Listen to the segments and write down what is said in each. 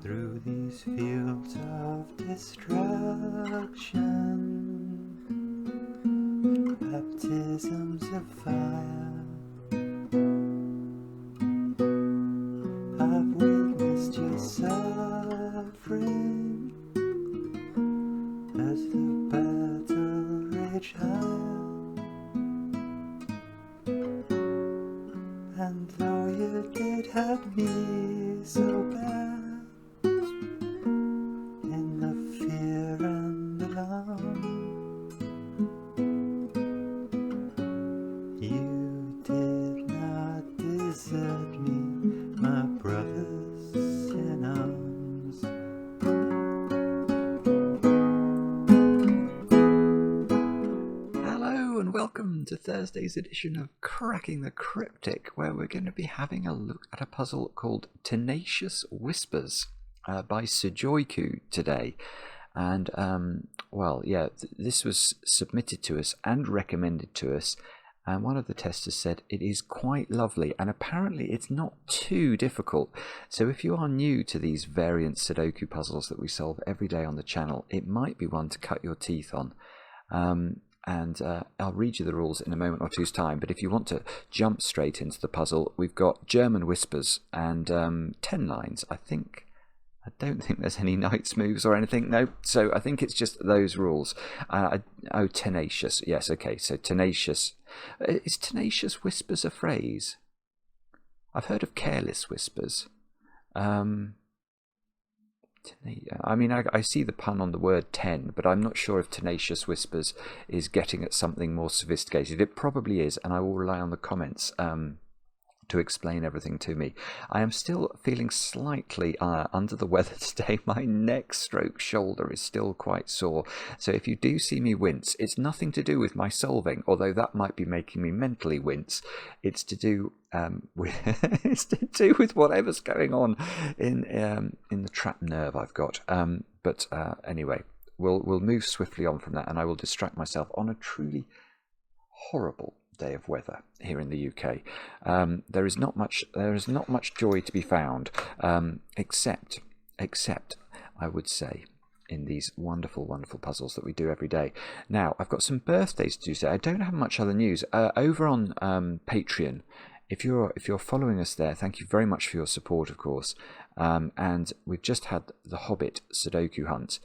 through these fields of destruction, baptisms of fire. I've witnessed your suffering as the battle raged higher. And though you did hurt me so bad, in the fear and alarm, you did not desert me, my brothers in arms. Hello and welcome to Thursday's edition of Cracking the Cryptic, where we're going to be having a look at a puzzle called Tenacious Whispers by Sujoyku today. And this was submitted to us and recommended to us, and one of the testers said it is quite lovely, and apparently it's not too difficult. So if you are new to these variant Sudoku puzzles that we solve every day on the channel, it might be one to cut your teeth on. I'll read you the rules in a moment or two's time, but if you want to jump straight into the puzzle, we've got German whispers and 10 lines. I don't think there's any knight's moves or anything, no, so I think it's just those rules. Tenacious, yes, okay, so tenacious. Is tenacious whispers a phrase? I've heard of careless whispers. I see the pun on the word 10, but I'm not sure if Tenacious Whispers is getting at something more sophisticated. It probably is, and I will rely on the comments to explain everything to me. I am still feeling slightly under the weather today. My neck stroke shoulder is still quite sore, so if you do see me wince, it's nothing to do with my solving, although that might be making me mentally wince. It's to do with whatever's going on in the trapped nerve I've got. Anyway, we'll move swiftly on from that, and I will distract myself on a truly horrible day of weather here in the UK. There is not much joy to be found, except I would say in these wonderful puzzles that we do every day. Now I've got some birthdays to do today. I don't have much other news over on Patreon. If you're following us there, thank you very much for your support, of course. And we've just had the Hobbit Sudoku hunt,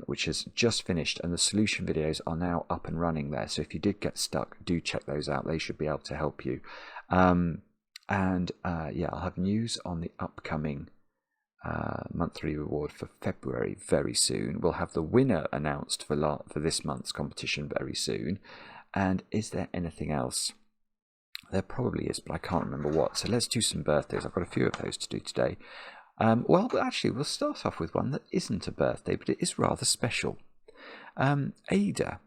which has just finished, and the solution videos are now up and running there. So if you did get stuck, do check those out. They should be able to help you. I'll have news on the upcoming monthly reward for February very soon. We'll have the winner announced for this month's competition very soon. And is there anything else? There probably is, but I can't remember what. So let's do some birthdays. I've got a few of those to do today. Actually, we'll start off with one that isn't a birthday, but it is rather special. Ada,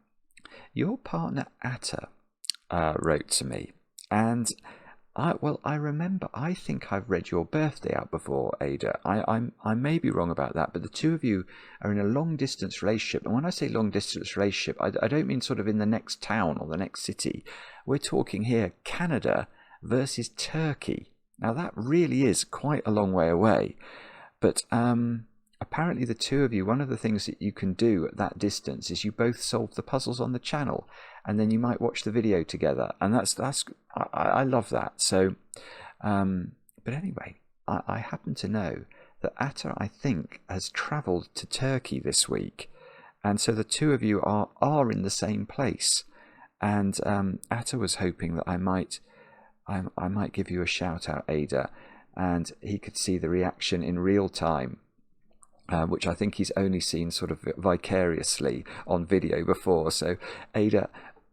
your partner Atta, wrote to me, and I remember, I think I've read your birthday out before, Ada. I may be wrong about that, but the two of you are in a long-distance relationship. And when I say long-distance relationship, I don't mean sort of in the next town or the next city. We're talking here Canada versus Turkey. Now, that really is quite a long way away. But apparently the two of you, one of the things that you can do at that distance is you both solve the puzzles on the channel, and then you might watch the video together. And I love that. So, but anyway, I happen to know that Atta, I think, has travelled to Turkey this week. And so the two of you are in the same place. And Atta was hoping that I might give you a shout out, Ada, and he could see the reaction in real time, which I think he's only seen sort of vicariously on video before. So Ada,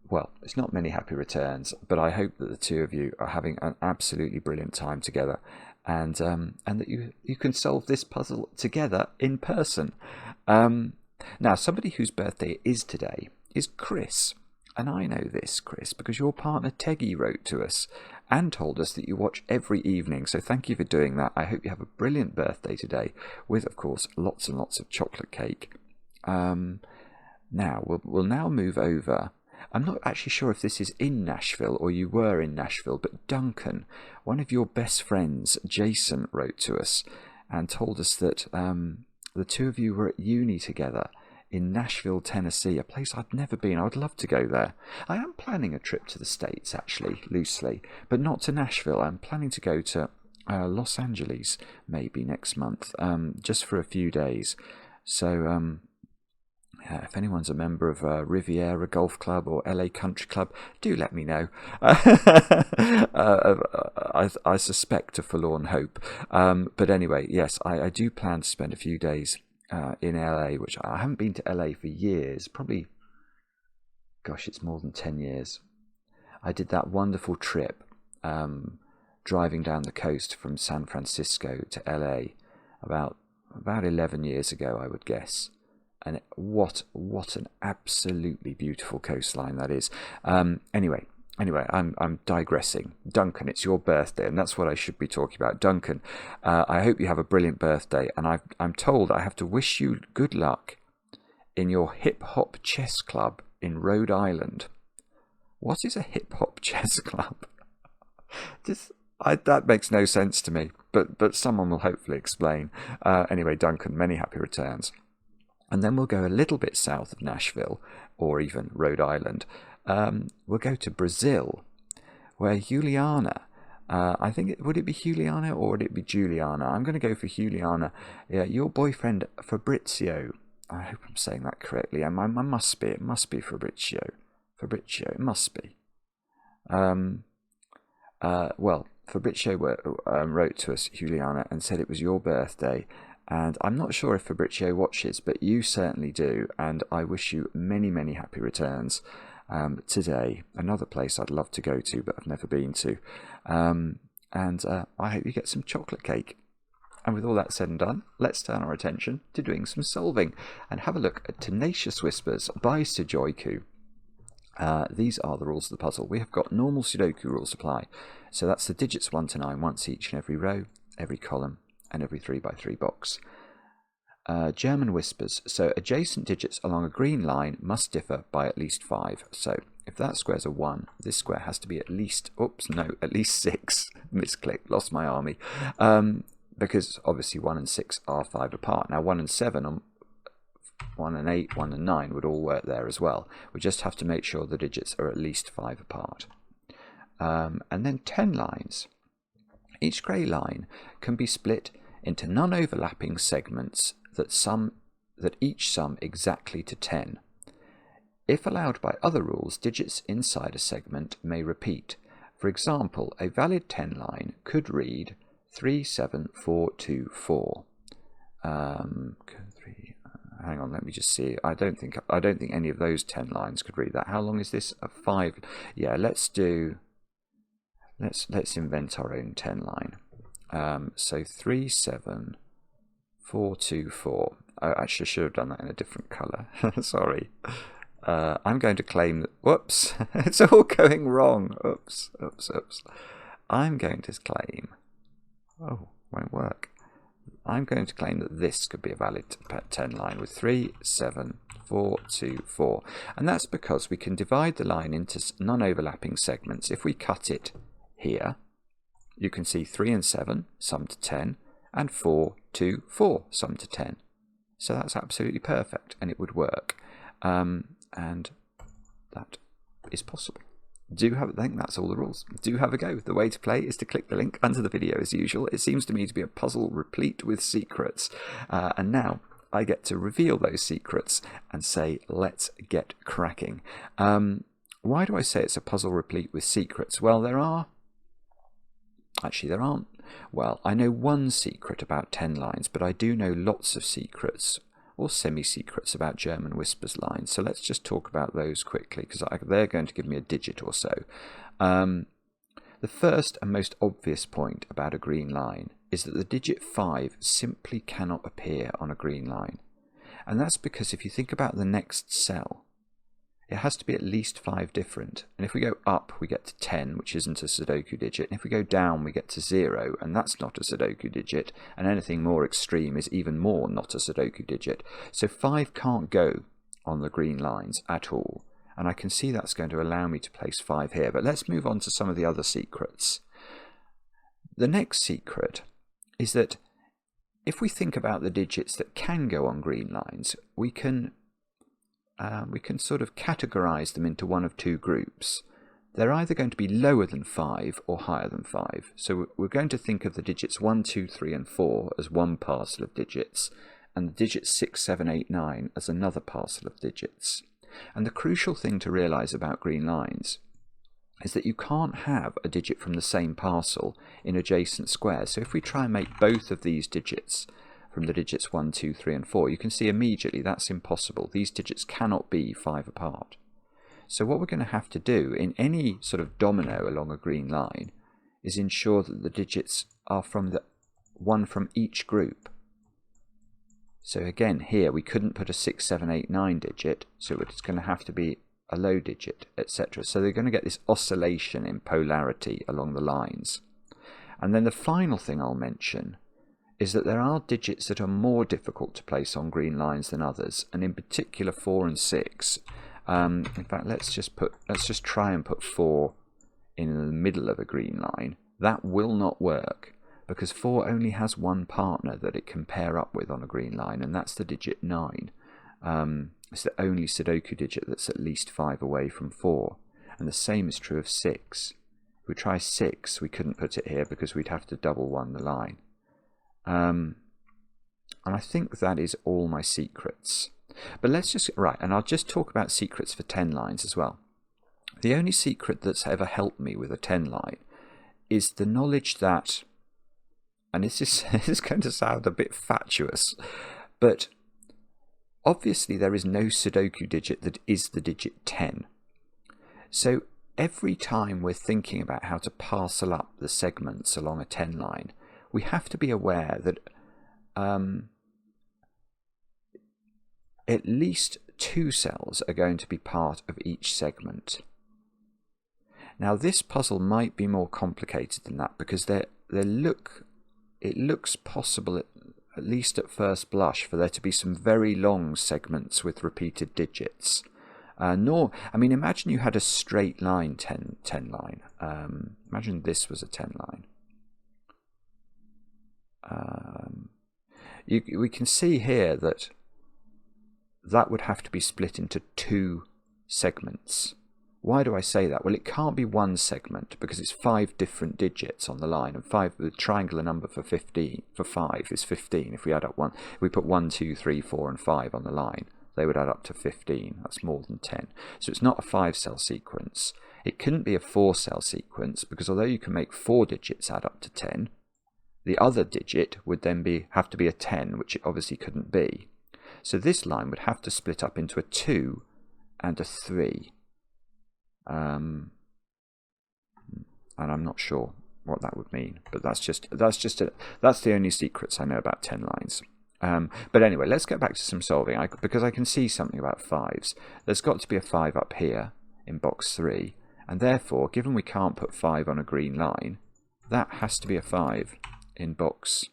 well, it's not many happy returns, but I hope that the two of you are having an absolutely brilliant time together, and that you can solve this puzzle together in person. Now, somebody whose birthday is today is Chris. And I know this, Chris, because your partner Teggy wrote to us and told us that you watch every evening. So thank you for doing that. I hope you have a brilliant birthday today with, of course, lots and lots of chocolate cake. Now, we'll now move over. I'm not actually sure if this is in Nashville or you were in Nashville, but Duncan, one of your best friends, Jason, wrote to us. and told us that the two of you were at uni together in Nashville, Tennessee, a place I'd never been. I would love to go there. I am planning a trip to the States, actually, loosely, but not to Nashville. I'm planning to go to Los Angeles maybe next month, just for a few days. So if anyone's a member of Riviera Golf Club or LA Country Club, do let me know. I suspect a forlorn hope. But anyway, yes, I do plan to spend a few days in LA, which I haven't been to LA for years. Probably, gosh, it's more than 10 years. I did that wonderful trip driving down the coast from San Francisco to LA about 11 years ago, I would guess. And what an absolutely beautiful coastline that is. Anyway, I'm digressing. Duncan, it's your birthday, and that's what I should be talking about. Duncan, I hope you have a brilliant birthday, and I'm told I have to wish you good luck in your hip-hop chess club in Rhode Island. What is a hip-hop chess club? That makes no sense to me, but someone will hopefully explain. Anyway, Duncan, many happy returns. And then we'll go a little bit south of Nashville, or even Rhode Island. We'll go to Brazil, where Juliana, I think, would it be Juliana or would it be Juliana? I'm going to go for Juliana. Yeah, your boyfriend Fabrizio, I hope I'm saying that correctly. It must be Fabrizio. Fabrizio, it must be. Well, Fabrizio wrote to us, Juliana, and said it was your birthday. And I'm not sure if Fabrizio watches, but you certainly do. And I wish you many, many happy returns today. Another place I'd love to go to, but I've never been to. And I hope you get some chocolate cake. And with all that said and done, let's turn our attention to doing some solving and have a look at Tenacious Whispers by Sujoyku. These are the rules of the puzzle. We have got normal Sudoku rules apply. So that's the digits 1 to 9 once each in every row, every column, and every 3x3 box. German whispers. So adjacent digits along a green line must differ by at least 5. So if that square's a 1, this square has to be at least, at least 6. Misclick, lost my army. Because obviously 1 and 6 are 5 apart. Now 1 and 7, 1 and 8, 1 and 9 would all work there as well. We just have to make sure the digits are at least 5 apart. And then 10 lines. Each grey line can be split into non-overlapping segments that each sum exactly to 10. If allowed by other rules, digits inside a segment may repeat. For example, a valid 10 line could read 37424. Hang on, let me just see. I don't think any of those 10 lines could read that. How long is this? A 5. Yeah, let's invent our own 10 line. So 37424. I actually should have done that in a different colour. Sorry. I'm going to claim that. Whoops! It's all going wrong. Oops. I'm going to claim. Oh, won't work. I'm going to claim that this could be a valid 10 line with 37424. And that's because we can divide the line into non-overlapping segments. If we cut it here, you can see 3 and 7 sum to 10, and 4, 2, 4 sum to 10. So that's absolutely perfect, and it would work. And that is possible. I think that's all the rules. Do have a go. The way to play is to click the link under the video as usual. It seems to me to be a puzzle replete with secrets. And now I get to reveal those secrets and say, let's get cracking. Why do I say it's a puzzle replete with secrets? Well, there aren't. Well, I know one secret about 10 lines, but I do know lots of secrets or semi-secrets about German Whispers lines. So let's just talk about those quickly, because they're going to give me a digit or so. The first and most obvious point about a green line is that the digit 5 simply cannot appear on a green line. And that's because if you think about the next cell, it has to be at least 5 different. And if we go up, we get to 10, which isn't a Sudoku digit. And if we go down, we get to 0, and that's not a Sudoku digit. And anything more extreme is even more not a Sudoku digit. So 5 can't go on the green lines at all. And I can see that's going to allow me to place 5 here. But let's move on to some of the other secrets. The next secret is that if we think about the digits that can go on green lines, we can sort of categorize them into one of two groups. They're either going to be lower than 5 or higher than 5. So we're going to think of the digits 1, 2, 3 and 4 as one parcel of digits, and the digits 6, 7, 8, 9 as another parcel of digits. And the crucial thing to realize about green lines is that you can't have a digit from the same parcel in adjacent squares. So if we try and make both of these digits from the digits 1, 2, 3 and 4, you can see immediately that's impossible. These digits cannot be 5 apart. So what we're going to have to do in any sort of domino along a green line is ensure that the digits are from one from each group. So again, here we couldn't put a 6, 7, 8, 9 digit, so it's going to have to be a low digit, etc. So they're going to get this oscillation in polarity along the lines. And then the final thing I'll mention is that there are digits that are more difficult to place on green lines than others, and in particular 4 and 6. In fact, let's just try and put 4 in the middle of a green line. That will not work, because 4 only has one partner that it can pair up with on a green line, and that's the digit 9. It's the only Sudoku digit that's at least 5 away from 4. And the same is true of 6. If we try 6, we couldn't put it here because we'd have to double 1 the line. And I think that is all my secrets. But let's just, right, and I'll just talk about secrets for 10 lines as well. The only secret that's ever helped me with a 10 line is the knowledge that, and this is going to sound a bit fatuous, but obviously there is no Sudoku digit that is the digit 10. So every time we're thinking about how to parcel up the segments along a 10 line, we have to be aware that at least 2 cells are going to be part of each segment. Now this puzzle might be more complicated than that, because it looks possible, at least at first blush, for there to be some very long segments with repeated digits. Imagine you had a straight line 10 line. Imagine this was a 10 line. We can see here that would have to be split into 2 segments. Why do I say that? Well, it can't be one segment because it's 5 different digits on the line, and the triangular number for 5 is 15. If we add up if we put 1, 2, 3, 4 and 5 on the line, they would add up to 15. That's more than 10. So it's not a 5-cell sequence. It couldn't be a 4-cell sequence, because although you can make 4 digits add up to 10, the other digit would then have to be a 10, which it obviously couldn't be. So this line would have to split up into a 2 and a 3. And I'm not sure what that would mean, but that's the only secrets I know about 10 lines. But anyway, let's get back to some solving, because I can see something about 5s. There's got to be a 5 up here in box 3, and therefore, given we can't put 5 on a green line, that has to be a 5 in box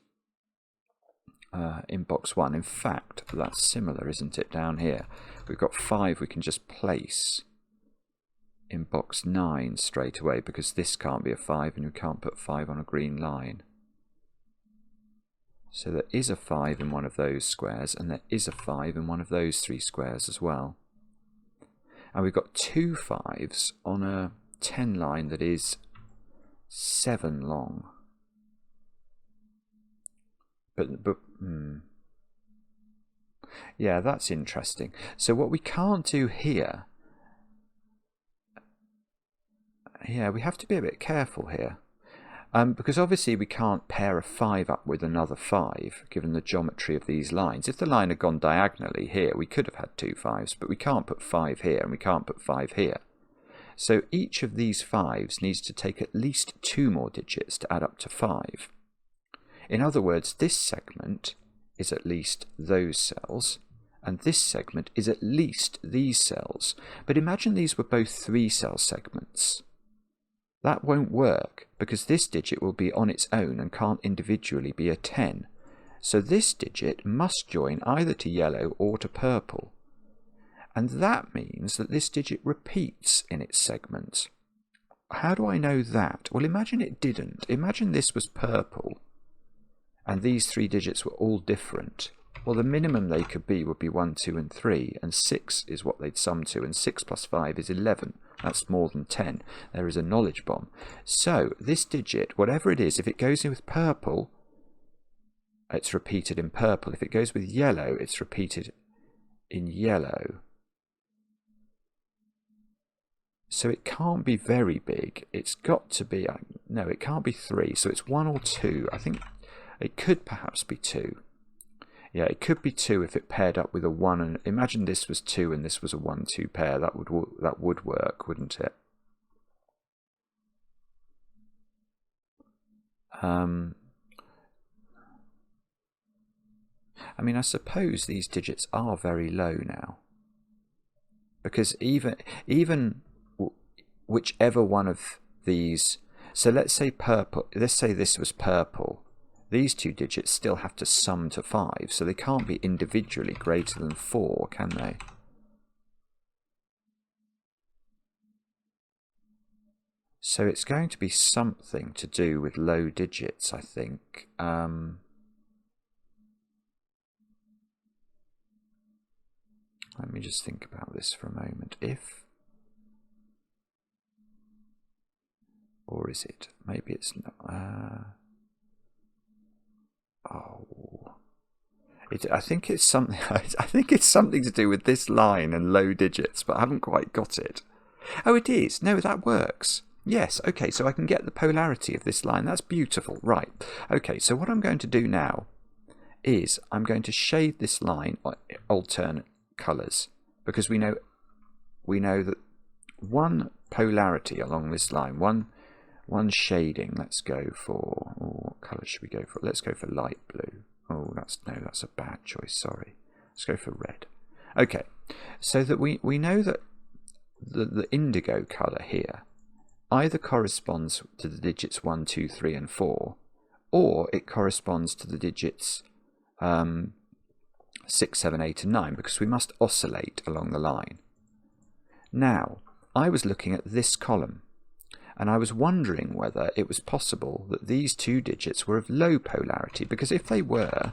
1. In fact, that's similar, isn't it, down here? We've got 5 we can just place in box 9 straight away, because this can't be a 5 and we can't put 5 on a green line. So there is a 5 in one of those squares, and there is a 5 in one of those 3 squares as well. And we've got 2 5s on a 10 line that is 7 long. Yeah, that's interesting. So what we can't do here, we have to be a bit careful here, because obviously we can't pair a 5 up with another 5 given the geometry of these lines. If the line had gone diagonally here, we could have had 2 5s, but we can't put 5 here and we can't put 5 here. So each of these 5s needs to take at least 2 more digits to add up to 5. In other words, this segment is at least those cells, and this segment is at least these cells. But imagine these were both 3-cell segments. That won't work, because this digit will be on its own and can't individually be a 10. So this digit must join either to yellow or to purple. And that means that this digit repeats in its segments. How do I know that? Well, imagine it didn't. Imagine this was purple, and these 3 digits were all different, well, the minimum they could be would be 1, 2, and 3, and 6 is what they'd sum to, and 6 plus 5 is 11. That's more than 10. There is a knowledge bomb. So this digit, whatever it is, if it goes in with purple, it's repeated in purple. If it goes with yellow, it's repeated in yellow. So it can't be very big. It's got to be, no, it can't be 3. So it's 1 or 2. I think it could perhaps be 2. Yeah, it could be 2 if it paired up with a 1. And imagine this was 2 and this was a 1-2 pair. That would work, wouldn't it? I mean, I suppose these digits are very low now, because even whichever one of these, so let's say purple, let's say this was purple, these 2 digits still have to sum to 5, so they can't be individually greater than 4, can they? So it's going to be something to do with low digits, I think. Let me just think about this for a moment. If, or is it? Maybe it's not. I think it's something. I think it's something to do with this line and low digits, but I haven't quite got it. Oh, it is. No, that works. Yes. Okay. So I can get the polarity of this line. That's beautiful. Right. Okay. So what I'm going to do now is I'm going to shade this line alternate colours, because we know that one polarity along this line, one shading. Let's go for, what colour should we go for? Let's go for light blue. Oh, that's a bad choice, sorry. Let's go for red. Okay, so that we know that the indigo colour here either corresponds to the digits 1, 2, 3, and 4, or it corresponds to the digits 6, 7, 8, and 9, because we must oscillate along the line. Now, I was looking at this column, and I was wondering whether it was possible that these 2 digits were of low polarity, because if they were,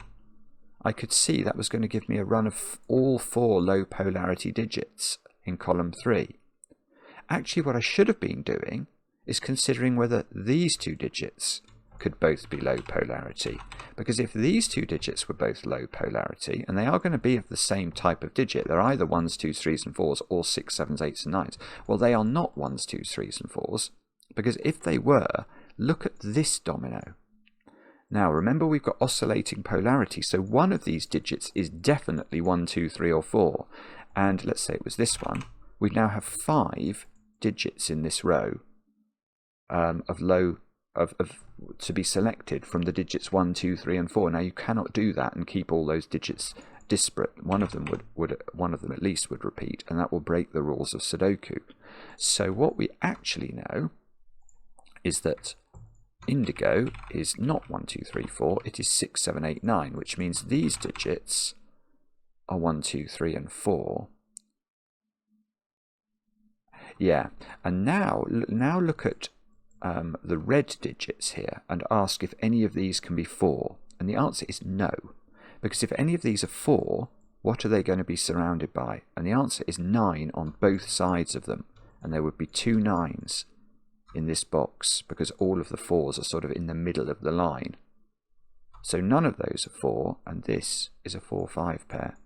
I could see that was going to give me a run of all 4 low polarity digits in column 3. Actually, what I should have been doing is considering whether these 2 digits could both be low polarity, because if these 2 digits were both low polarity, and they are going to be of the same type of digit, they're either 1s, 2s, 3s, and 4s, or 6, 7s, 8s, and 9s. Well, they are not 1s, 2s, 3s, and 4s, because if they were, look at this domino. Now, remember, we've got oscillating polarity, so one of these digits is definitely 1, 2, 3, or 4. And let's say it was this one. We now have 5 digits in this row to be selected from the digits 1, 2, 3, and 4. Now, you cannot do that and keep all those digits disparate. One of them at least would repeat, and that will break the rules of Sudoku. So what we actually know is that indigo is not 1, 2, 3, 4, it is 6, 7, 8, 9, which means these digits are 1, 2, 3, and 4. Yeah, and now look at the red digits here and ask if any of these can be 4. And the answer is no, because if any of these are 4, what are they going to be surrounded by? And the answer is 9 on both sides of them, and there would be 2 9s in this box, because all of the 4s are sort of in the middle of the line. So none of those are 4, and this is a 4-5 pair.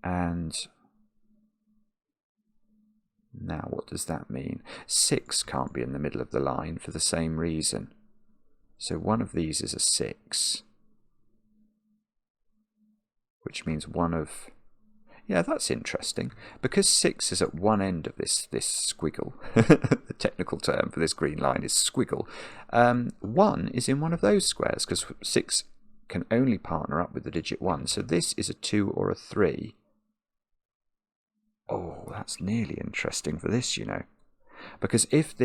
And now what does that mean? 6 can't be in the middle of the line for the same reason. So one of these is a 6, which means one of... Yeah, that's interesting. Because 6 is at one end of this squiggle, the technical term for this green line is squiggle, 1 is in one of those squares, because 6 can only partner up with the digit 1. So this is a 2 or a 3. Oh, that's nearly interesting for this, you know. Because if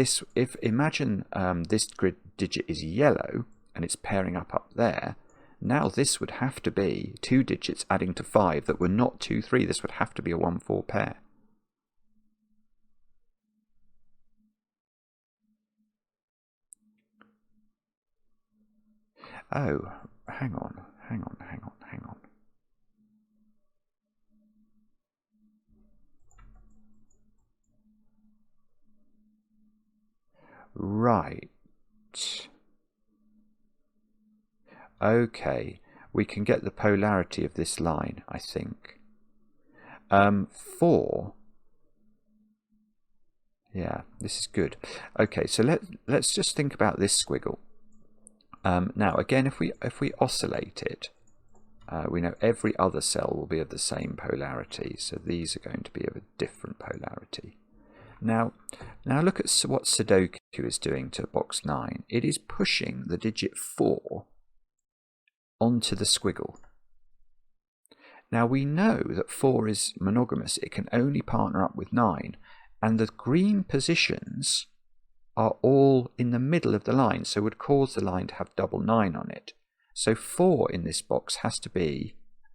imagine this grid digit is yellow, and it's pairing up there, now this would have to be 2 digits adding to 5 that were not 2, 3. This would have to be a 1, 4 pair. Oh, hang on. Right. Okay, we can get the polarity of this line, I think. 4. Yeah, this is good. Okay, so let's just think about this squiggle. Now, again, if we oscillate it, we know every other cell will be of the same polarity, so these are going to be of a different polarity. Now look at what Sudoku is doing to box 9. It is pushing the digit 4 onto the squiggle. Now we know that 4 is monogamous. It can only partner up with 9. And the green positions are all in the middle of the line, so would cause the line to have double 9 on it. So 4 in this box has to be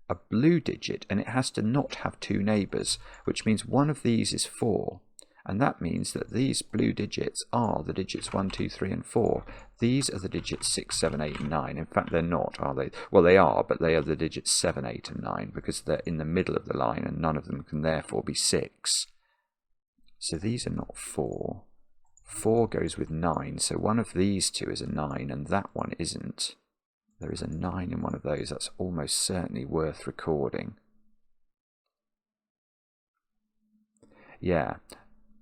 a blue digit, and it has to not have 2 neighbours, which means one of these is 4. And that means that these blue digits are the digits 1, 2, 3, and 4. These are the digits 6, 7, 8, and 9. In fact, they're not, are they? Well, they are, but they are the digits 7, 8, and 9, because they're in the middle of the line, and none of them can therefore be 6. So these are not 4. 4 goes with 9, so one of these two is a 9, and that one isn't. There is a 9 in one of those. That's almost certainly worth recording. Yeah.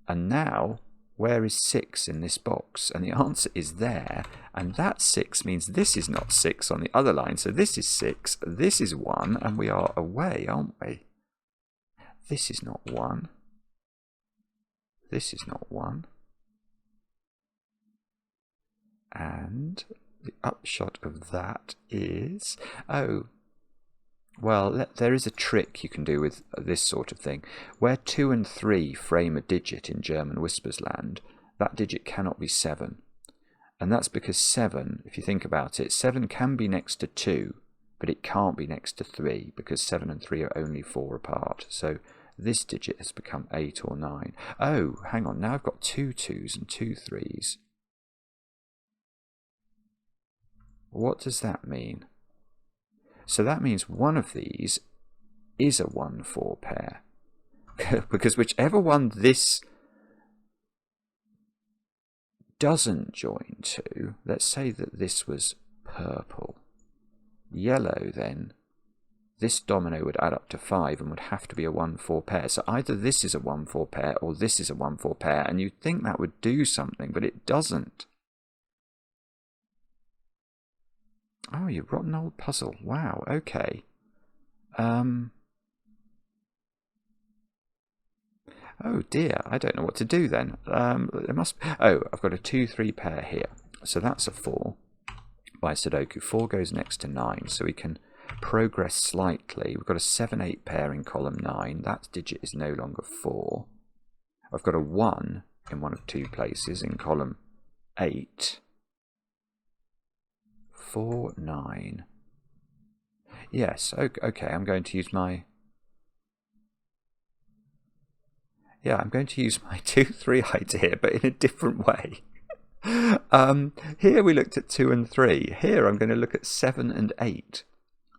And now, where is 6 in this box? And the answer is there. And that 6 means this is not 6 on the other line. So this is 6, this is 1, and we are away, aren't we? This is not 1. This is not 1. And the upshot of that is... Oh, well, there is a trick you can do with this sort of thing. Where 2 and 3 frame a digit in German Whispers land, that digit cannot be 7. And that's because 7, if you think about it, 7 can be next to 2, but it can't be next to 3, because 7 and 3 are only 4 apart. So this digit has become 8 or 9. Oh, hang on, now I've got 2 2s and 2 3s. What does that mean? So that means one of these is a 1-4 pair. Because whichever one this doesn't join to, let's say that this was purple. Yellow, then, this domino would add up to 5 and would have to be a 1-4 pair. So either this is a 1-4 pair or this is a 1-4 pair, and you'd think that would do something, but it doesn't. Oh, you rotten old puzzle. Wow, okay. Oh dear, I don't know what to do then. There must... Oh, I've got a 2-3 pair here. So that's a 4 by Sudoku. 4 goes next to 9, so we can progress slightly. We've got a 7-8 pair in column 9. That digit is no longer 4. I've got a 1 in one of 2 places in column 8. 4, 9. Yes, okay, I'm going to use my... Yeah, I'm going to use my 2-3 idea, but in a different way. Here we looked at 2 and 3. Here I'm going to look at 7 and 8.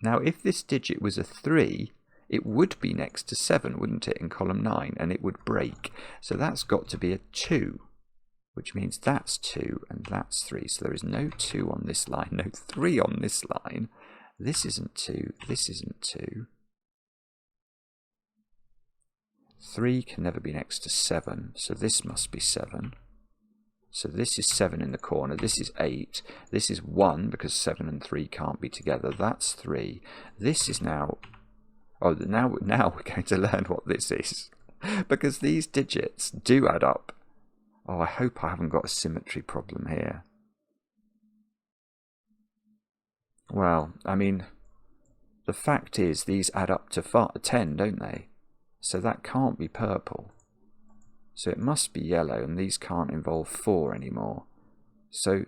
Now, if this digit was a 3, it would be next to 7, wouldn't it, in column 9, and it would break. So that's got to be a 2. Which means that's 2 and that's 3. So there is no 2 on this line, no 3 on this line. This isn't 2, this isn't 2. 3 can never be next to 7, so this must be 7. So this is 7 in the corner, this is 8. This is 1 because 7 and 3 can't be together. That's 3. This is now... Oh, now we're going to learn what this is. Because these digits do add up. Oh, I hope I haven't got a symmetry problem here. Well, I mean, the fact is these add up to 10, don't they? So that can't be purple. So it must be yellow, and these can't involve 4 anymore. So...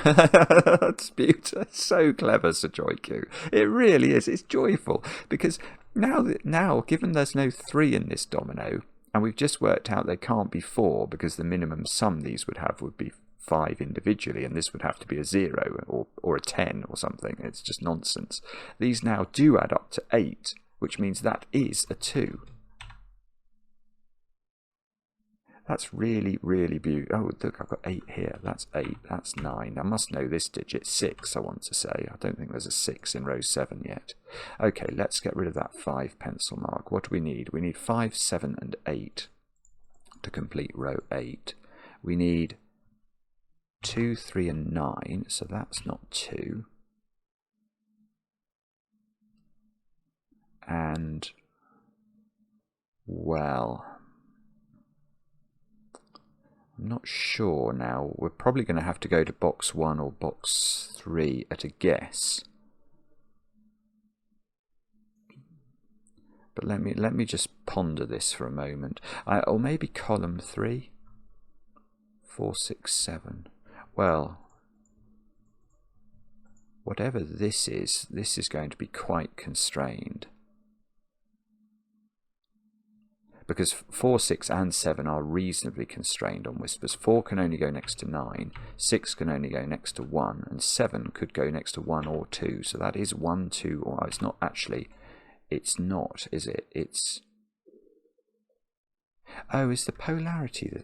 That's beautiful. It's so clever, sujoyku. It really is. It's joyful. Because now, given there's no 3 in this domino... And we've just worked out they can't be 4 because the minimum sum these would have would be 5 individually, and this would have to be a 0 or a 10 or something. It's just nonsense. These now do add up to 8, which means that is a 2. That's really, really beautiful. Oh, look, I've got 8 here. That's 8. That's 9. I must know this digit. 6, I want to say. I don't think there's a 6 in row 7 yet. Okay, let's get rid of that 5 pencil mark. What do we need? We need 5, 7, and 8 to complete row 8. We need 2, 3, and 9, so that's not 2. And, well, I'm not sure now. We're probably going to have to go to box 1 or box 3 at a guess. But let me just ponder this for a moment. Or maybe column 3. 4, 6, 7. Well, whatever this is going to be quite constrained. Because 4, 6 and 7 are reasonably constrained on Whispers. 4 can only go next to 9, 6 can only go next to 1, and 7 could go next to 1 or 2. So that is 1, 2, or it's not actually, it's not, is it? It's, oh, is the polarity,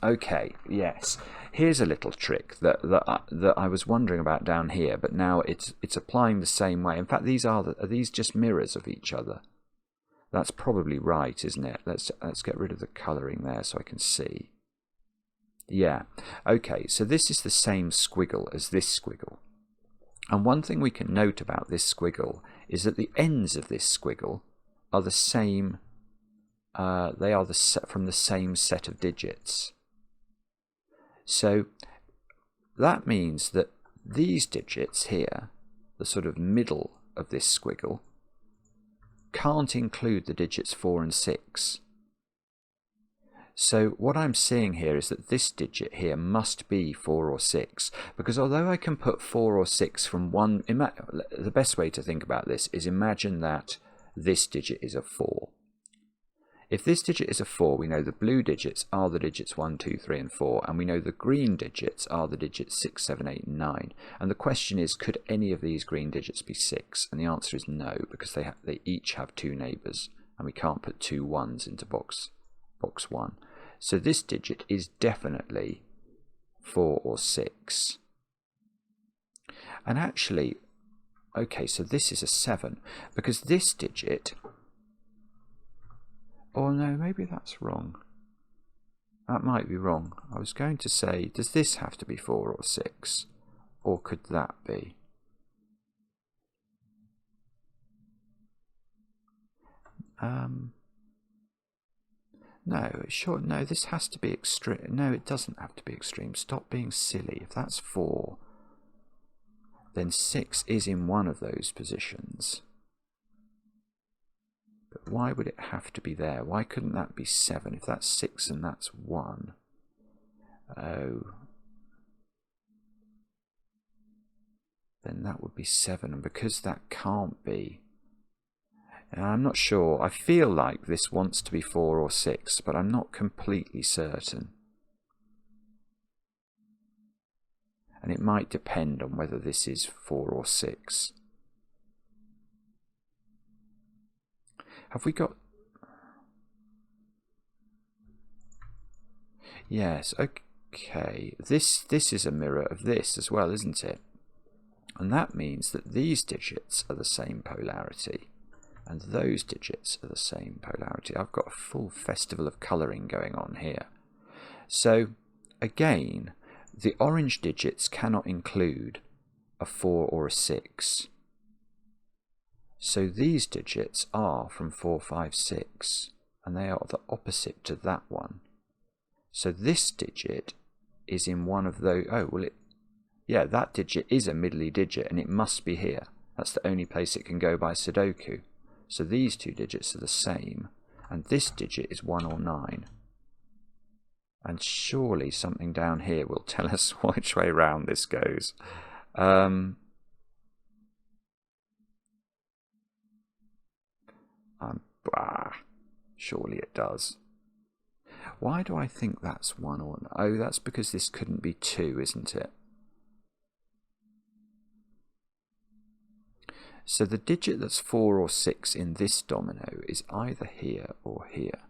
okay, yes. Here's a little trick that I was wondering about down here, but now it's applying the same way. In fact, are these just mirrors of each other? That's probably right, isn't it? Let's get rid of the colouring there so I can see. Yeah. Okay, so this is the same squiggle as this squiggle. And one thing we can note about this squiggle is that the ends of this squiggle are the same. They are from the same set of digits. So that means that these digits here, the sort of middle of this squiggle, can't include the digits 4 and 6. So what I'm seeing here is that this digit here must be 4 or 6, because although I can put 4 or 6 from one, the best way to think about this is imagine that this digit is a 4. If this digit is a 4, we know the blue digits are the digits 1, 2, 3, and 4, and we know the green digits are the digits 6, 7, 8, and 9. And the question is, could any of these green digits be 6? And the answer is no, because they each have 2 neighbours, and we can't put 2 1s into box 1. So this digit is definitely 4 or 6. And actually, okay, so this is a 7, because this digit... Oh no, maybe that's wrong. That might be wrong. I was going to say, does this have to be 4 or 6? Or could that be? No, sure, no, this has to be extreme. No, it doesn't have to be extreme. Stop being silly. If that's 4, then 6 is in one of those positions. But why would it have to be there? Why couldn't that be 7 if that's 6 and that's 1? Oh. Then that would be 7, and because that can't be... I'm not sure. I feel like this wants to be 4 or 6, but I'm not completely certain. And it might depend on whether this is 4 or 6. Have we got... Yes, okay. This is a mirror of this as well, isn't it? And that means that these digits are the same polarity, and those digits are the same polarity. I've got a full festival of colouring going on here. So, again, the orange digits cannot include a 4 or a 6. So these digits are from 4, 5, 6, and they are the opposite to that one. So this digit is in one of those... Oh, well, yeah, that digit is a middly digit, and it must be here. That's the only place it can go by Sudoku. So these two digits are the same, and this digit is 1 or 9. And surely something down here will tell us which way round this goes. Surely it does. Why do I think that's 1 or... Oh, that's because this couldn't be 2, isn't it? So the digit that's 4 or 6 in this domino is either here or here.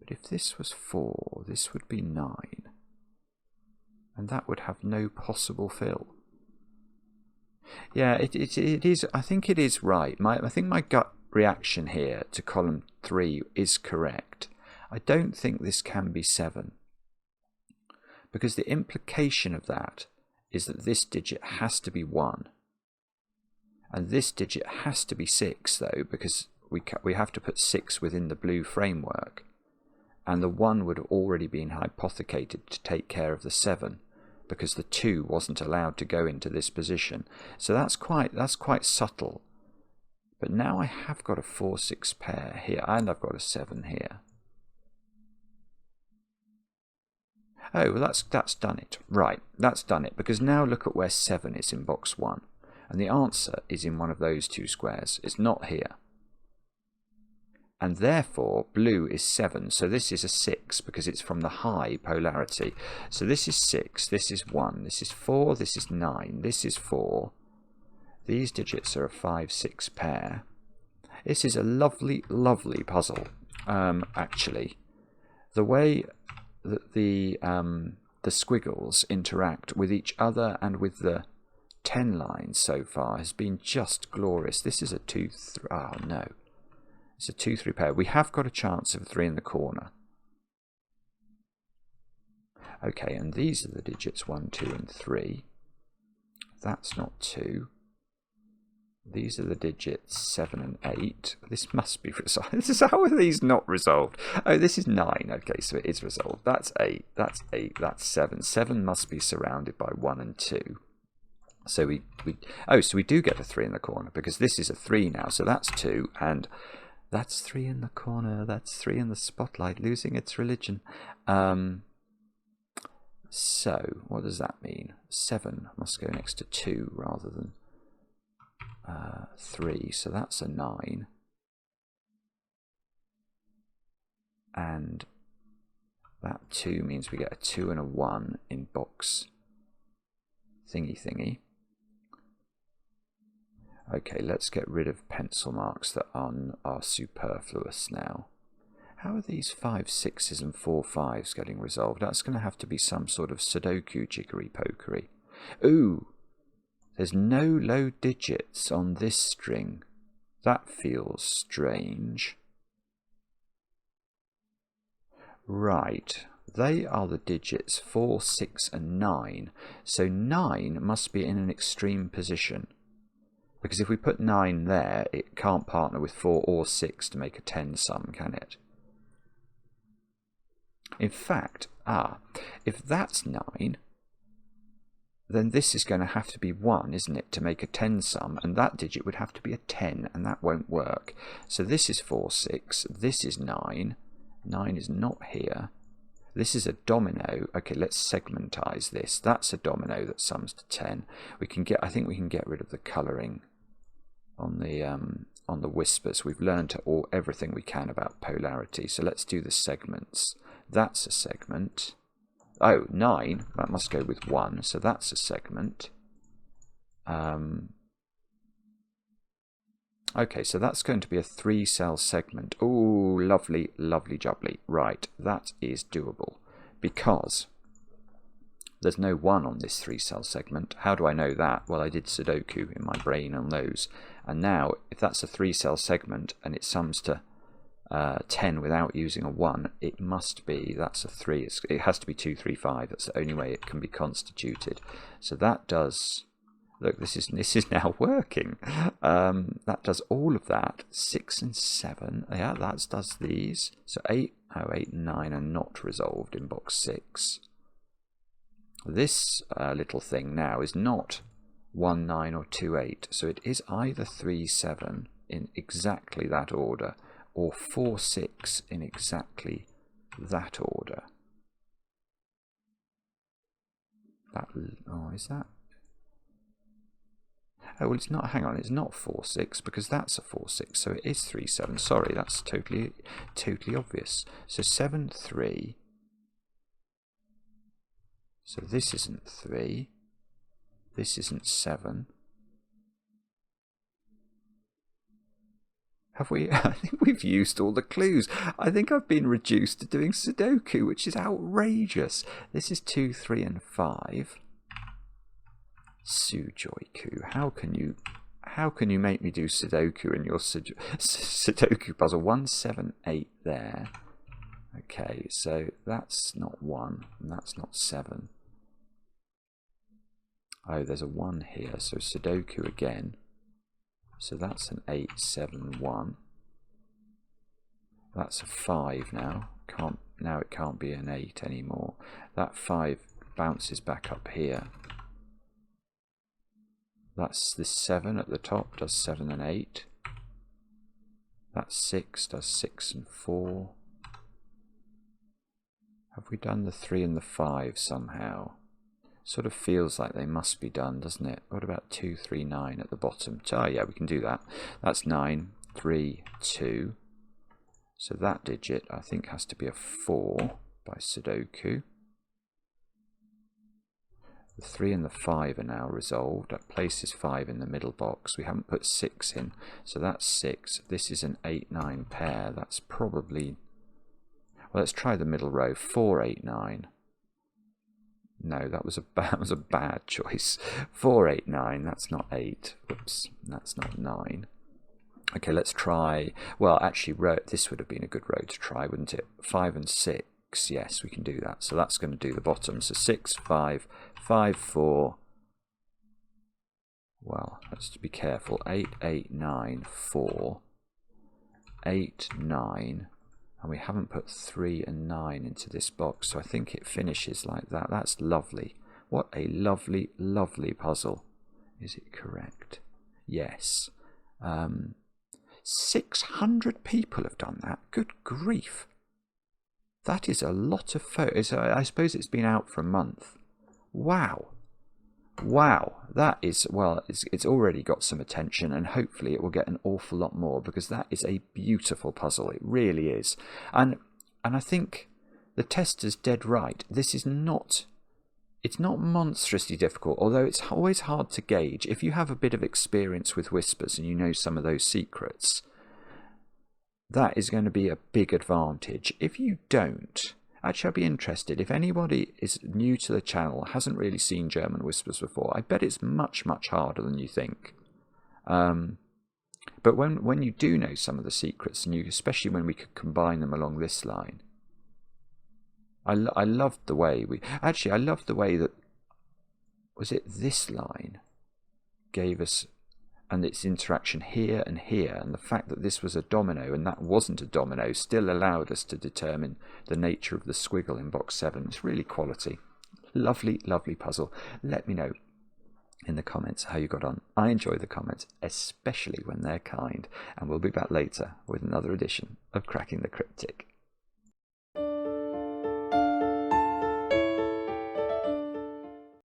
But if this was 4, this would be 9. And that would have no possible fill. Yeah, it is. I think it is right. I think my gut reaction here to column 3 is correct. I don't think this can be 7. Because the implication of that is that this digit has to be 1. And this digit has to be 6, though, because we have to put 6 within the blue framework. And the 1 would have already been hypothecated to take care of the 7, because the 2 wasn't allowed to go into this position. So that's quite subtle. But now I have got a 4-6 pair here, and I've got a 7 here. Oh, well, that's done it. Right, that's done it, because now look at where 7 is in box 1. And the answer is in one of those 2 squares. It's not here. And therefore, blue is 7. So this is a 6 because it's from the high polarity. So this is 6, this is 1, this is 4, this is 9, this is 4. These digits are a 5-6 pair. This is a lovely, lovely puzzle, actually. The way that the squiggles interact with each other and with the 10 lines so far has been just glorious. This is a 2-3. Oh no, it's a 2-3 pair. We have got a chance of 3 in the corner. Okay, and these are the digits 1, 2, and 3. That's not 2. These are the digits 7 and 8. This must be resolved. This is how are these not resolved? Oh, this is 9. Okay, so it is resolved. That's 8. That's 8. That's 7. 7 must be surrounded by 1 and 2. So so we do get a 3 in the corner because this is a 3 now. So that's 2, and that's 3 in the corner. That's 3 in the spotlight, losing its religion. So what does that mean? 7 must go next to 2 rather than 3, so that's a 9, and that 2 means we get a 2 and a 1 in box thingy. Okay, let's get rid of pencil marks that are superfluous now. How are these 5 6s and 4 5s getting resolved? That's going to have to be some sort of Sudoku jiggery pokery. Ooh! There's no low digits on this string. That feels strange. Right, they are the digits 4, 6, and 9. So 9 must be in an extreme position. Because if we put 9 there, it can't partner with 4 or 6 to make a 10 sum, can it? In fact, if that's 9... then this is going to have to be 1, isn't it, to make a 10 sum, and that digit would have to be a 10, and that won't work. So this is 4, 6, this is 9, 9 is not here, this is a domino. Okay, let's segmentize this. That's a domino that sums to 10. I think we can get rid of the colouring on the whispers. We've learned everything we can about polarity, so let's do the segments. That's a segment. Oh, 9, that must go with 1, so that's a segment. Okay, so that's going to be a 3-cell segment. Ooh, lovely, lovely jubbly. Right, that is doable, because there's no 1 on this 3-cell segment. How do I know that? Well, I did Sudoku in my brain on those. And now, if that's a 3-cell segment, and it sums to 10 without using a 1, it must be, that's a 3, it has to be 2, 3, 5, that's the only way it can be constituted. So that does, look, this is now working. That does all of that. 6 and 7, yeah, that does these. So 8 and 9 are not resolved in box 6. This little thing now is not 1, 9 or 2, 8, so it is either 3, 7 in exactly that order, or 4, 6 in exactly that order. Is that? Oh, well, it's not, hang on, it's not 4, 6, because that's a 4, 6, so it is 3, 7. Sorry, that's totally obvious. So 7, 3. So this isn't 3. This isn't 7. Have we? I think we've used all the clues. I think I've been reduced to doing Sudoku, which is outrageous. This is 2, 3, and 5. Sujoyku. How can you make me do Sudoku in your Sudoku puzzle? 1, 7, 8 there. Okay, so that's not 1, and that's not 7. Oh, there's a 1 here, so Sudoku again. So that's an 8, 7, 1. That's a 5 now. Now it can't be an 8 anymore. That 5 bounces back up here. That's the 7 at the top, does 7 and 8. That 6 does 6 and 4. Have we done the 3 and the 5 somehow? Sort of feels like they must be done, doesn't it? What about 2, 3, 9 at the bottom? Oh yeah, we can do that. That's 9, 3, 2. So that digit, I think, has to be a 4 by Sudoku. The 3 and the 5 are now resolved. That places 5 in the middle box. We haven't put 6 in, so that's 6. This is an 8, 9 pair. That's probably... Well, let's try the middle row. 4, 8, 9. No, that was a bad choice. 4, 8, 9. That's not 8. Whoops, that's not 9. Okay, let's try. Well, actually, this would have been a good row to try, wouldn't it? 5 and 6. Yes, we can do that. So that's going to do the bottom. So 6, 5, 5, 4. Well, let's be careful. 8, 8, 9, 4. 8, 9. And we haven't put 3 and 9 into this box, so I think it finishes like that. That's lovely. What a lovely, lovely puzzle. Is it correct? Yes. 600 people have done that. Good grief. That is a lot of photos. I suppose it's been out for a month. Wow. Wow, that is, well, it's already got some attention, and hopefully it will get an awful lot more, because that is a beautiful puzzle. It really is. And I think the tester's dead right. This is not, it's not monstrously difficult, although it's always hard to gauge. If you have a bit of experience with Whispers and you know some of those secrets, that is going to be a big advantage. If you don't, actually, I'd be interested. If anybody is new to the channel, hasn't really seen German Whispers before, I bet it's much, much harder than you think. But when you do know some of the secrets, and especially when we could combine them along this line, I loved the way I loved the way that, was it this line, gave us, and its interaction here and here, and the fact that this was a domino and that wasn't a domino still allowed us to determine the nature of the squiggle in box 7. It's really quality. Lovely, lovely puzzle. Let me know in the comments how you got on. I enjoy the comments, especially when they're kind, and we'll be back later with another edition of Cracking the Cryptic.